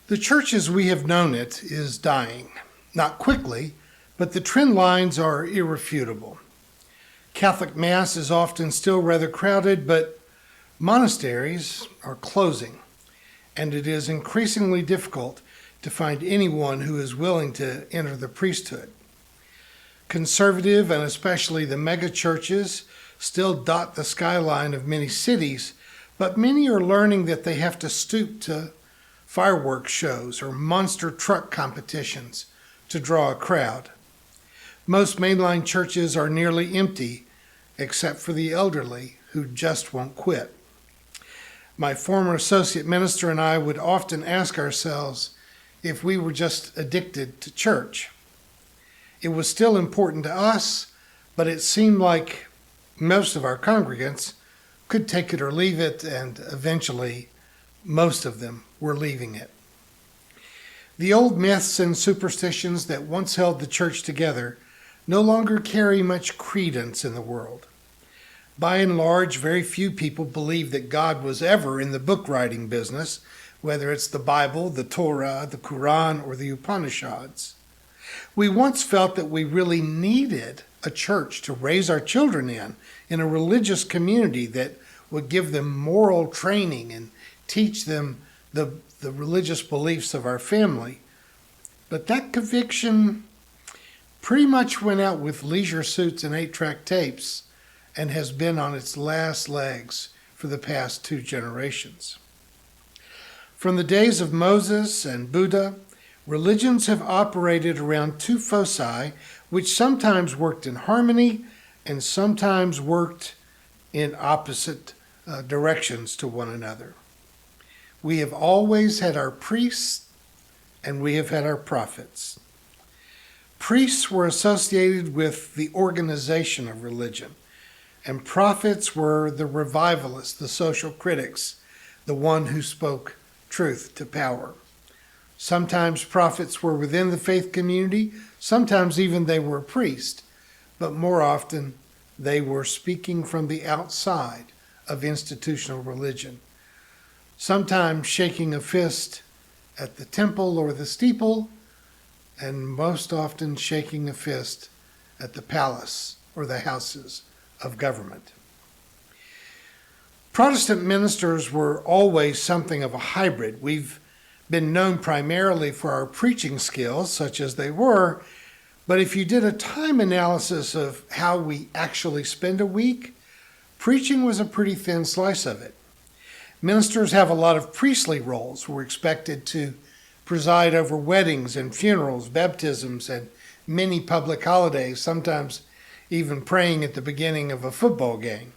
The church as we have known it is dying. Not quickly, but the trend lines are irrefutable. Catholic Mass is often still rather crowded, but monasteries are closing, and it is increasingly difficult to find anyone who is willing to enter the priesthood. Conservative and especially the mega churches still dot the skyline of many cities, but many are learning that they have to stoop to fireworks shows or monster truck competitions to draw a crowd. Most mainline churches are nearly empty, except for the elderly who just won't quit. My former associate minister and I would often ask ourselves if we were just addicted to church. It was still important to us, but it seemed like most of our congregants could take it or leave it, and eventually most of them were leaving it. The old myths and superstitions that once held the church together no longer carry much credence in the world. By and large, very few people believe that God was ever in the book writing business, whether it's the Bible, the Torah, the Quran, or the Upanishads. We once felt that we really needed a church to raise our children in a religious community that would give them moral training and teach them the religious beliefs of our family. But that conviction pretty much went out with leisure suits and 8-track tapes and has been on its last legs for the past 2 generations. From the days of Moses and Buddha, religions have operated around 2 foci, which sometimes worked in harmony and sometimes worked in opposite directions to one another. We have always had our priests and we have had our prophets. Priests were associated with the organization of religion, and prophets were the revivalists, the social critics, the one who spoke truth to power. Sometimes prophets were within the faith community, sometimes even they were a priest, but more often they were speaking from the outside of institutional religion, sometimes shaking a fist at the temple or the steeple, and most often shaking a fist at the palace or the houses of government. Protestant ministers were always something of a hybrid. We've been known primarily for our preaching skills, such as they were, but if you did a time analysis of how we actually spend a week, preaching was a pretty thin slice of it. Ministers have a lot of priestly roles. We're expected to preside over weddings and funerals, baptisms, and many public holidays, sometimes even praying at the beginning of a football game.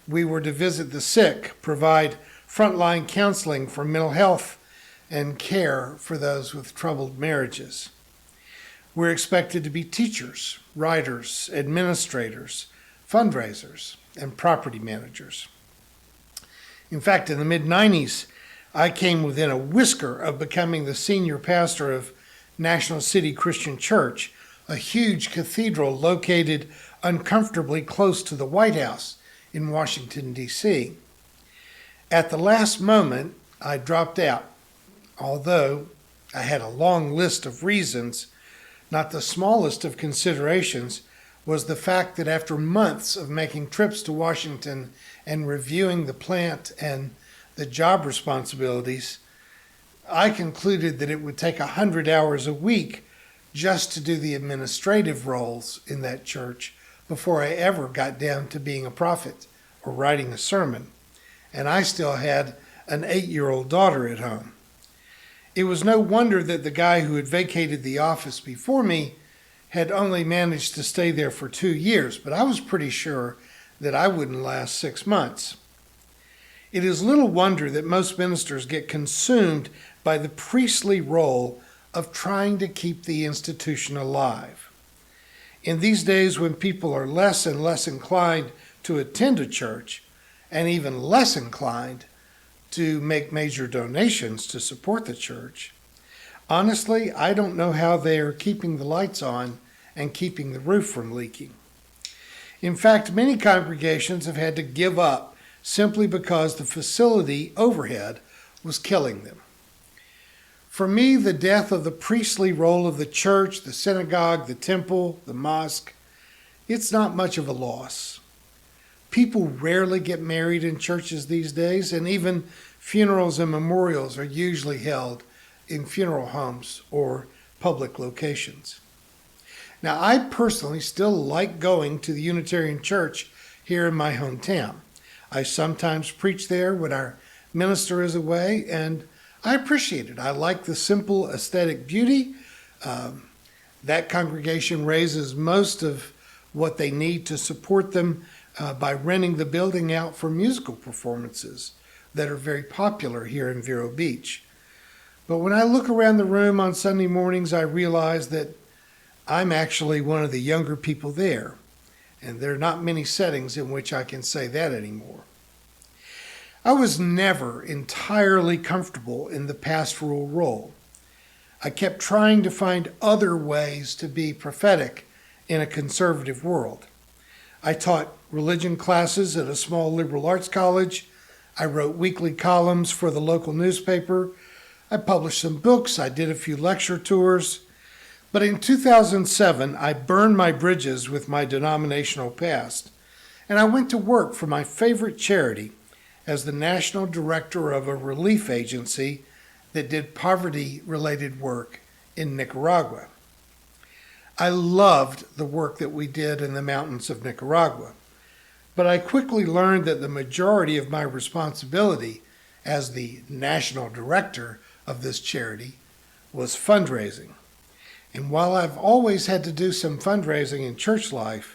We were to visit the sick, provide frontline counseling for mental health, and care for those with troubled marriages. We're expected to be teachers, writers, administrators, fundraisers, and property managers. In fact, in the mid-90s, I came within a whisker of becoming the senior pastor of National City Christian Church, a huge cathedral located uncomfortably close to the White House in Washington, D.C. At the last moment, I dropped out, although I had a long list of reasons. Not the smallest of considerations was the fact that after months of making trips to Washington and reviewing the plant and the job responsibilities, I concluded that it would take 100 hours a week just to do the administrative roles in that church before I ever got down to being a prophet or writing a sermon. And I still had an 8-year-old daughter at home. It was no wonder that the guy who had vacated the office before me had only managed to stay there for 2 years, but I was pretty sure that I wouldn't last 6 months. It is little wonder that most ministers get consumed by the priestly role of trying to keep the institution alive. In these days when people are less and less inclined to attend a church, and even less inclined to make major donations to support the church, honestly, I don't know how they are keeping the lights on and keeping the roof from leaking. In fact, many congregations have had to give up simply because the facility overhead was killing them. For me, the death of the priestly role of the church, the synagogue, the temple, the mosque, it's not much of a loss. People rarely get married in churches these days, and even funerals and memorials are usually held in funeral homes or public locations. Now, I personally still like going to the Unitarian Church here in my hometown. I sometimes preach there when our minister is away, and I appreciate it. I like the simple aesthetic beauty. That congregation raises most of what they need to support them by renting the building out for musical performances that are very popular here in Vero Beach. But when I look around the room on Sunday mornings, I realize that I'm actually one of the younger people there, and there are not many settings in which I can say that anymore. I was never entirely comfortable in the pastoral role. I kept trying to find other ways to be prophetic in a conservative world. I taught religion classes at a small liberal arts college. I wrote weekly columns for the local newspaper. I published some books. I did a few lecture tours. But in 2007, I burned my bridges with my denominational past, and I went to work for my favorite charity as the national director of a relief agency that did poverty-related work in Nicaragua. I loved the work that we did in the mountains of Nicaragua, but I quickly learned that the majority of my responsibility as the national director of this charity was fundraising. And while I've always had to do some fundraising in church life,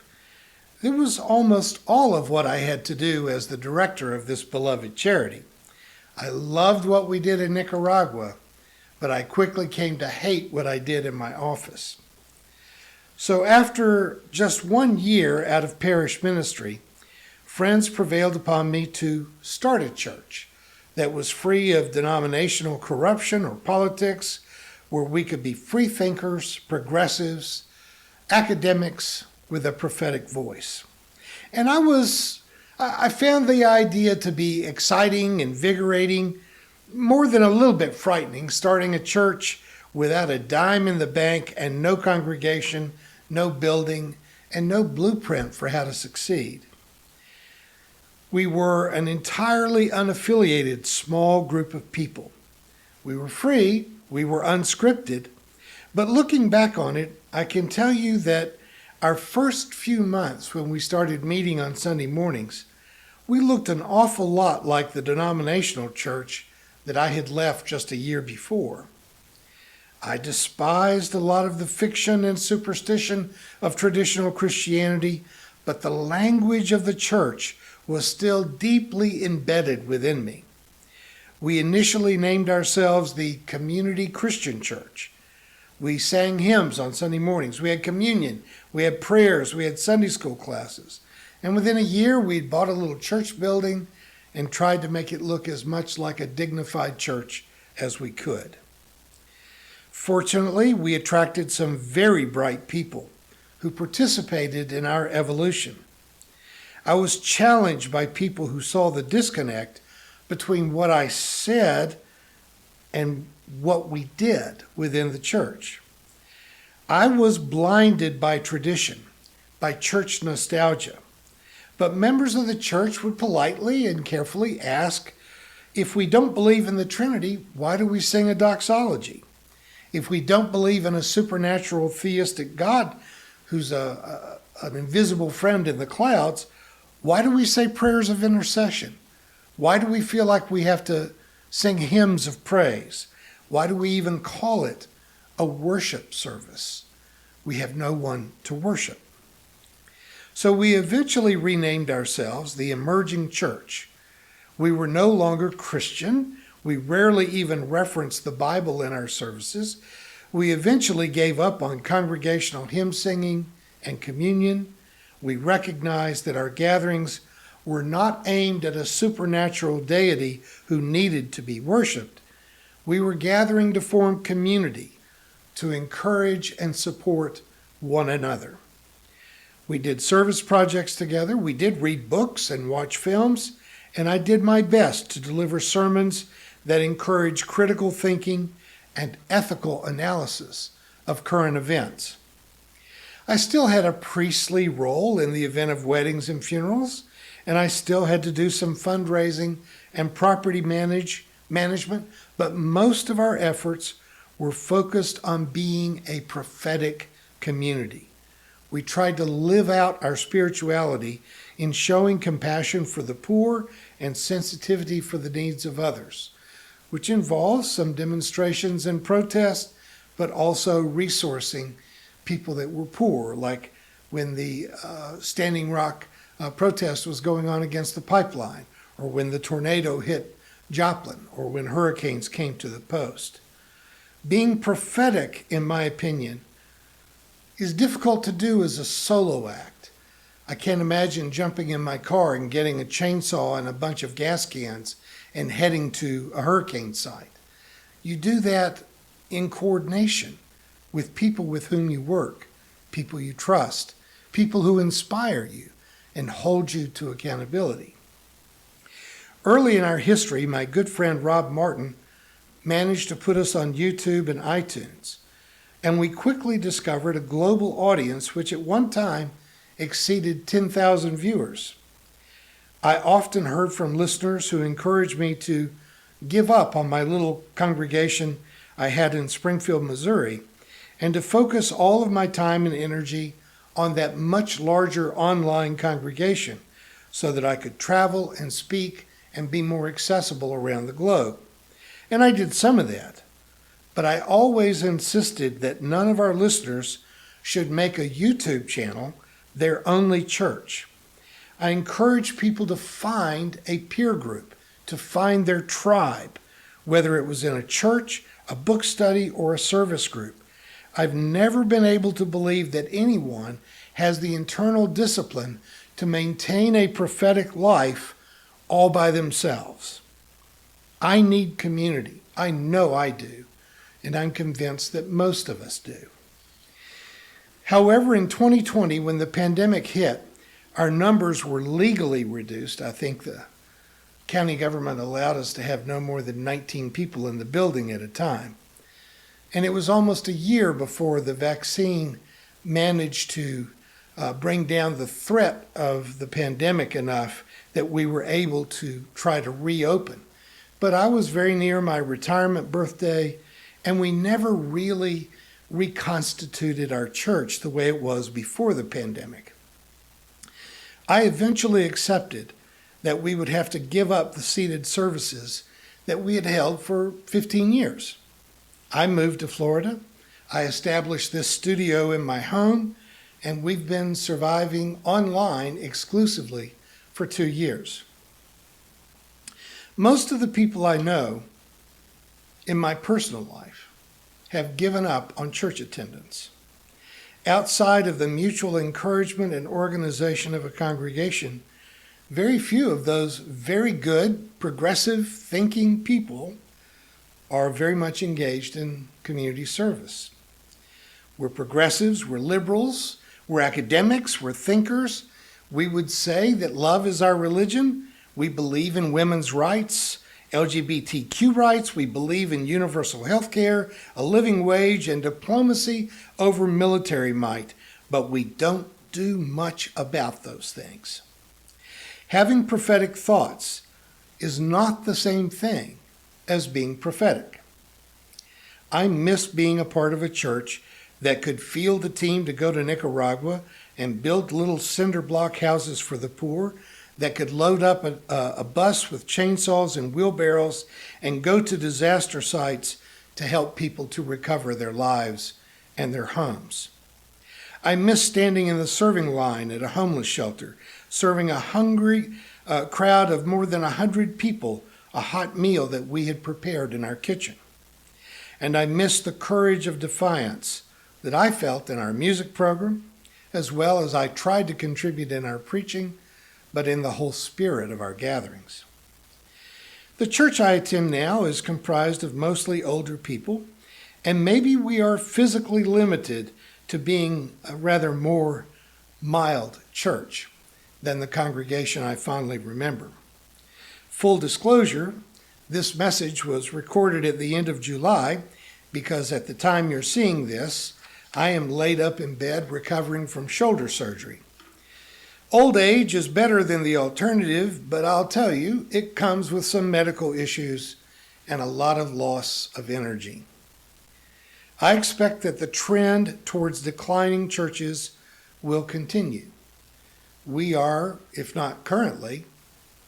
it was almost all of what I had to do as the director of this beloved charity. I loved what we did in Nicaragua, but I quickly came to hate what I did in my office. So after just 1 year out of parish ministry, friends prevailed upon me to start a church that was free of denominational corruption or politics, where we could be free thinkers, progressives, academics with a prophetic voice. And I found the idea to be exciting, invigorating, more than a little bit frightening, starting a church without a dime in the bank and no congregation, no building, and no blueprint for how to succeed. We were an entirely unaffiliated small group of people. We were free, we were unscripted, but looking back on it, I can tell you that our first few months when we started meeting on Sunday mornings, we looked an awful lot like the denominational church that I had left just a year before. I despised a lot of the fiction and superstition of traditional Christianity, but the language of the church was still deeply embedded within me. We initially named ourselves the Community Christian Church. We sang hymns on Sunday mornings. We had communion. We had prayers. We had Sunday school classes. And within a year, we'd bought a little church building and tried to make it look as much like a dignified church as we could. Fortunately, we attracted some very bright people who participated in our evolution. I was challenged by people who saw the disconnect between what I said and what we did within the church. I was blinded by tradition, by church nostalgia. But members of the church would politely and carefully ask, if we don't believe in the Trinity, why do we sing a doxology? If we don't believe in a supernatural theistic God who's an invisible friend in the clouds, why do we say prayers of intercession? Why do we feel like we have to sing hymns of praise? Why do we even call it a worship service? We have no one to worship. So we eventually renamed ourselves the Emerging Church. We were no longer Christian. We rarely even referenced the Bible in our services. We eventually gave up on congregational hymn singing and communion. We recognized that our gatherings were not aimed at a supernatural deity who needed to be worshiped. We were gathering to form community, to encourage and support one another. We did service projects together. We did read books and watch films, and I did my best to deliver sermons that encourage critical thinking and ethical analysis of current events. I still had a priestly role in the event of weddings and funerals, and I still had to do some fundraising and property management, but most of our efforts were focused on being a prophetic community. We tried to live out our spirituality in showing compassion for the poor and sensitivity for the needs of others, which involves some demonstrations and protests, but also resourcing people that were poor, like when the Standing Rock protest was going on against the pipeline, or when the tornado hit Joplin, or when hurricanes came to the coast. Being prophetic, in my opinion, is difficult to do as a solo act. I can't imagine jumping in my car and getting a chainsaw and a bunch of gas cans and heading to a hurricane site. You do that in coordination with people with whom you work, people you trust, people who inspire you and hold you to accountability. Early in our history, my good friend Rob Martin managed to put us on YouTube and iTunes, and we quickly discovered a global audience which at one time exceeded 10,000 viewers. I often heard from listeners who encouraged me to give up on my little congregation I had in Springfield, Missouri, and to focus all of my time and energy on that much larger online congregation so that I could travel and speak and be more accessible around the globe. And I did some of that, but I always insisted that none of our listeners should make a YouTube channel their only church. I encouraged people to find a peer group, to find their tribe, whether it was in a church, a book study, or a service group. I've never been able to believe that anyone has the internal discipline to maintain a prophetic life all by themselves. I need community. I know I do, and I'm convinced that most of us do. However, in 2020, when the pandemic hit, our numbers were legally reduced. I think the county government allowed us to have no more than 19 people in the building at a time. And it was almost a year before the vaccine managed to bring down the threat of the pandemic enough that we were able to try to reopen. But I was very near my retirement birthday, and we never really reconstituted our church the way it was before the pandemic. I eventually accepted that we would have to give up the seated services that we had held for 15 years. I moved to Florida. I established this studio in my home, and we've been surviving online exclusively for 2 years. Most of the people I know in my personal life have given up on church attendance. Outside of the mutual encouragement and organization of a congregation, very few of those very good, progressive thinking people are very much engaged in community service. We're progressives, we're liberals, we're academics, we're thinkers. We would say that love is our religion. We believe in women's rights, LGBTQ rights. We believe in universal health care, a living wage, and diplomacy over military might. But we don't do much about those things. Having prophetic thoughts is not the same thing as being prophetic. I miss being a part of a church that could field a team to go to Nicaragua and build little cinder block houses for the poor, that could load up a bus with chainsaws and wheelbarrows and go to disaster sites to help people to recover their lives and their homes. I miss standing in the serving line at a homeless shelter, serving a hungry crowd of more than 100 people a hot meal that we had prepared in our kitchen. And I miss the courage of defiance that I felt in our music program, as well as I tried to contribute in our preaching, but in the whole spirit of our gatherings. The church I attend now is comprised of mostly older people, and maybe we are physically limited to being a rather more mild church than the congregation I fondly remember. Full disclosure, this message was recorded at the end of July, because at the time you're seeing this, I am laid up in bed recovering from shoulder surgery. Old age is better than the alternative, but I'll tell you, it comes with some medical issues and a lot of loss of energy. I expect that the trend towards declining churches will continue. We are, if not currently,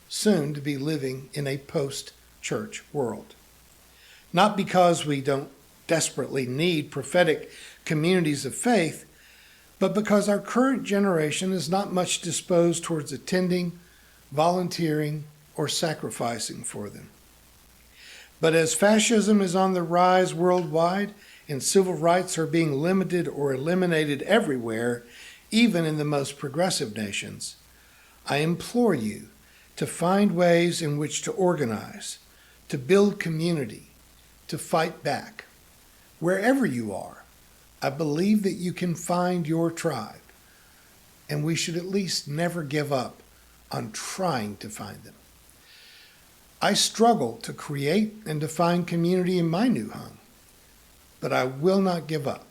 soon to be living in a post-church world. Not because we don't desperately need prophetic communities of faith, but because our current generation is not much disposed towards attending, volunteering, or sacrificing for them. But as fascism is on the rise worldwide and civil rights are being limited or eliminated everywhere, even in the most progressive nations, I implore you to find ways in which to organize, to build community, to fight back. Wherever you are, I believe that you can find your tribe, and we should at least never give up on trying to find them. I struggle to create and define community in my new home, but I will not give up,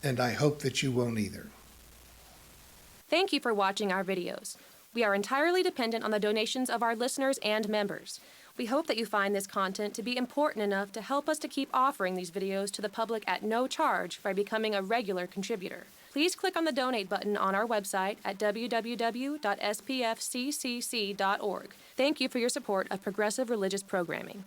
and I hope that you won't either. Thank you for watching our videos. We are entirely dependent on the donations of our listeners and members. We hope that you find this content to be important enough to help us to keep offering these videos to the public at no charge by becoming a regular contributor. Please click on the donate button on our website at www.spfccc.org. Thank you for your support of progressive religious programming.